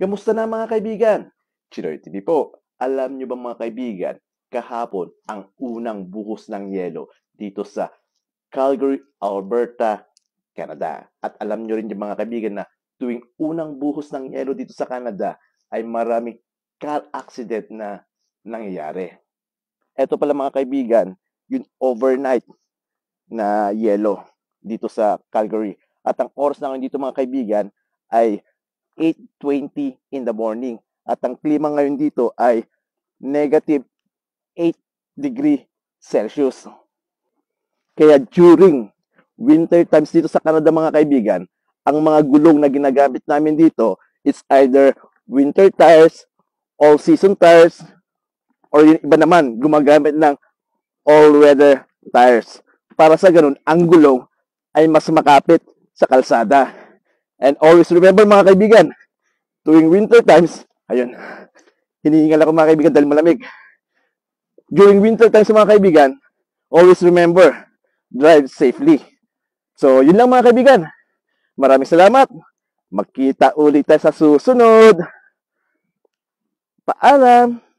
Kamusta na mga kaibigan? Chinoy TV po. Alam nyo ba mga kaibigan, kahapon ang unang buhos ng yelo dito sa Calgary, Alberta, Canada. At alam nyo rin yung mga kaibigan na tuwing unang buhos ng yelo dito sa Canada ay maraming car accident na nangyayari. Ito pala mga kaibigan, yung overnight na yelo dito sa Calgary. At ang oras na ngayon dito mga kaibigan ay 8:20 in the morning. At ang klima ngayon dito ay negative 8 degree Celsius. Kaya during winter times dito sa Canada mga kaibigan, ang mga gulong na ginagamit namin dito is either winter tires, all-season tires, or yung iba naman gumagamit ng all-weather tires. Para sa ganun, ang gulong ay mas makapit sa kalsada. And always remember mga kaibigan, tuwing winter times, ayun, hinihingal ako mga kaibigan dahil malamig. During winter times mga kaibigan, always remember, drive safely. So, yun lang mga kaibigan. Maraming salamat. Magkita ulit tayo sa susunod. Paalam!